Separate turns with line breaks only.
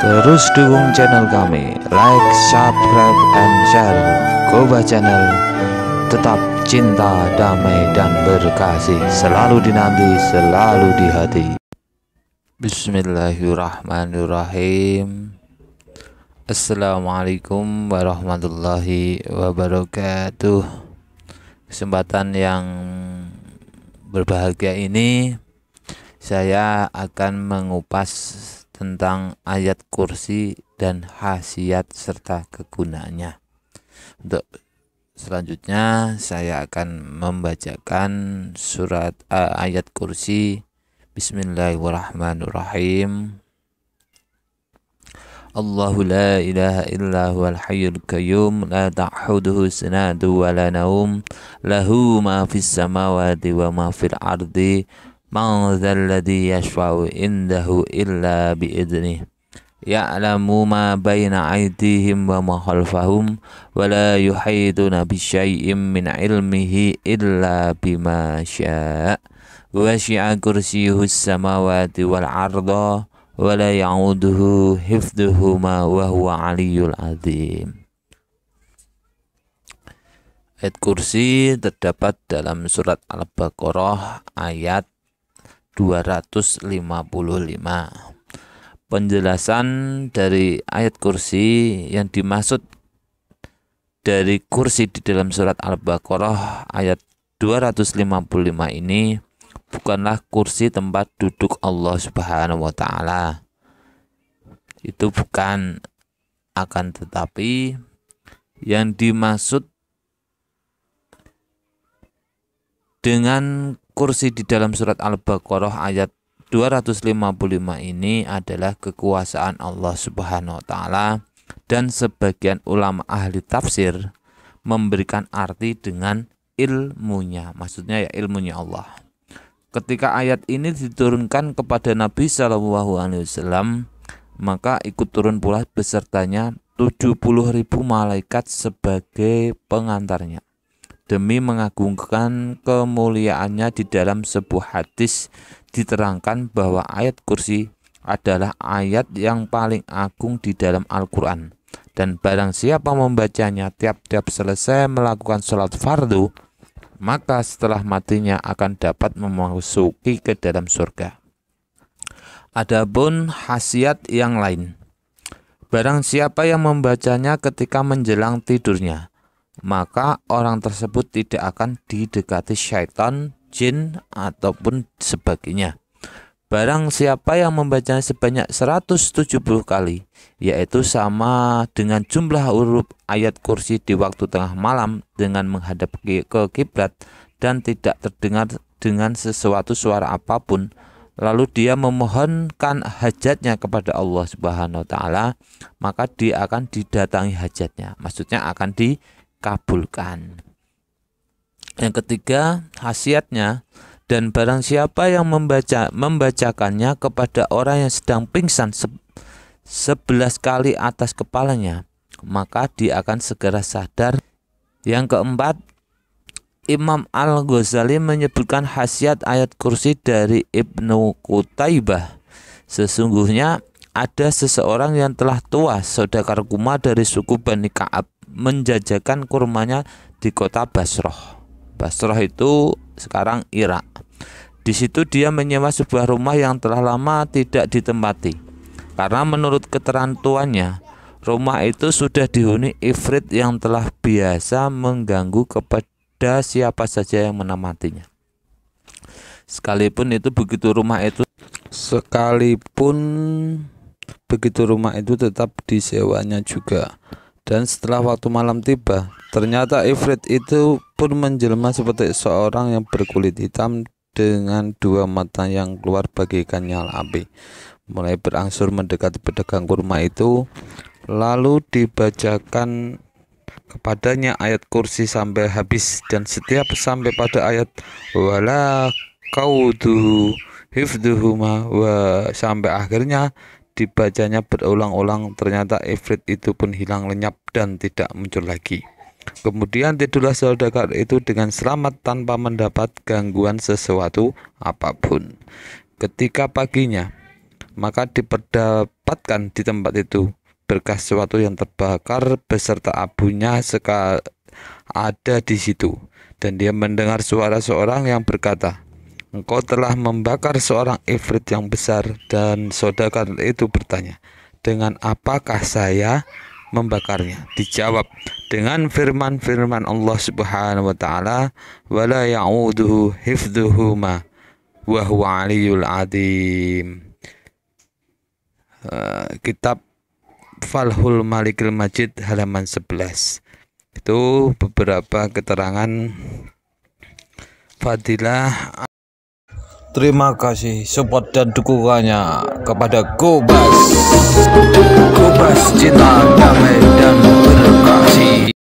Terus dukung channel kami, like, subscribe, and share. Koba Channel, tetap cinta, damai, dan berkasih, selalu dinanti, selalu di hati. Bismillahirrahmanirrahim. Assalamualaikum warahmatullahi wabarakatuh. Kesempatan yang berbahagia ini saya akan mengupas tentang ayat kursi dan khasiat serta kegunaannya. Untuk selanjutnya saya akan membacakan surat ayat kursi. Bismillahirrahmanirrahim. Allahu la ilaha illa huwal hayyul qayyum la ta'khuduhu sinatun wa la naum lahu ma fis samawati wa ma fil ardi man dzal ladzi yashfa'u indahu illa bi idnih ya'lamu ma baina aydihim wa ma khalfahum wa la yuhituna bi syai'in min ilmihi illa bima syaa' wasi'a kursiyyuhus samawati wal arda wa la ya'uduhu hifdhuhuma wa huwa aliyyul azim. Ayat kursi terdapat dalam surat Al-Baqarah ayat 255. Penjelasan dari ayat kursi yang dimaksud dari kursi di dalam surat Al-Baqarah ayat 255 ini bukanlah kursi tempat duduk Allah Subhanahu wa Ta'ala. Itu bukan, akan tetapi yang dimaksud dengan kursi di dalam surat Al-Baqarah ayat 255 ini adalah kekuasaan Allah Subhanahu wa Ta'ala, dan sebagian ulama ahli tafsir memberikan arti dengan ilmunya, maksudnya ya ilmunya Allah. Ketika ayat ini diturunkan kepada Nabi SAW, maka ikut turun pula besertanya 70.000 malaikat sebagai pengantarnya, demi mengagungkan kemuliaannya. Di dalam sebuah hadis diterangkan bahwa ayat kursi adalah ayat yang paling agung di dalam Al-Quran, dan barang siapa membacanya tiap-tiap selesai melakukan sholat fardu, maka setelah matinya akan dapat memasuki ke dalam surga. Adapun khasiat yang lain, barang siapa yang membacanya ketika menjelang tidurnya, maka orang tersebut tidak akan didekati syaitan, jin, ataupun sebagainya. Barang siapa yang membacanya sebanyak 170 kali, yaitu sama dengan jumlah huruf ayat kursi di waktu tengah malam dengan menghadap ke kiblat dan tidak terdengar dengan sesuatu suara apapun, lalu dia memohonkan hajatnya kepada Allah Subhanahu wa Ta'ala, maka dia akan didatangi hajatnya, maksudnya akan dikabulkan. Yang ketiga, khasiatnya, dan barang siapa yang membacakannya kepada orang yang sedang pingsan 11 kali atas kepalanya, maka dia akan segera sadar. Yang keempat, Imam Al-Ghazali menyebutkan khasiat ayat kursi dari Ibnu Qutaibah. Sesungguhnya ada seseorang yang telah tua, saudagar kurma dari suku Bani Ka'ab, menjajakan kurmanya di kota Basrah. Basrah itu sekarang Irak. Di situ dia menyewa sebuah rumah yang telah lama tidak ditempati, karena menurut keterangan tuannya, rumah itu sudah dihuni ifrit yang telah biasa mengganggu kepada siapa saja yang menempatinya. Sekalipun begitu rumah itu tetap disewanya juga. Dan setelah waktu malam tiba, ternyata ifrit itu pun menjelma seperti seorang yang berkulit hitam dengan dua mata yang keluar bagaikan nyala api. Mulai berangsur mendekati pedagang kurma itu, lalu dibacakan kepadanya ayat kursi sampai habis, dan setiap sampai pada ayat wala kaudu hifduhuma sampai akhirnya dibacanya berulang-ulang, ternyata ifrit itu pun hilang lenyap dan tidak muncul lagi. Kemudian tidurlah saudagar itu dengan selamat tanpa mendapat gangguan sesuatu apapun. Ketika paginya, maka diperdapatkan di tempat itu berkas sesuatu yang terbakar beserta abunya ada di situ. Dan dia mendengar suara seorang yang berkata, engkau telah membakar seorang ifrit yang besar. Dan saudagar itu bertanya, dengan apakah saya membakarnya? Dijawab, dengan firman-firman Allah Subhanahu wa taala, wala ya'uduhu hifdhuhuma wa huwa aliyul azim. Kitab Fathul Malikil Majid halaman 11. Itu beberapa keterangan fadilah.
Terima kasih support dan dukungannya kepada Gobas Cinta Damai dan Berkasih.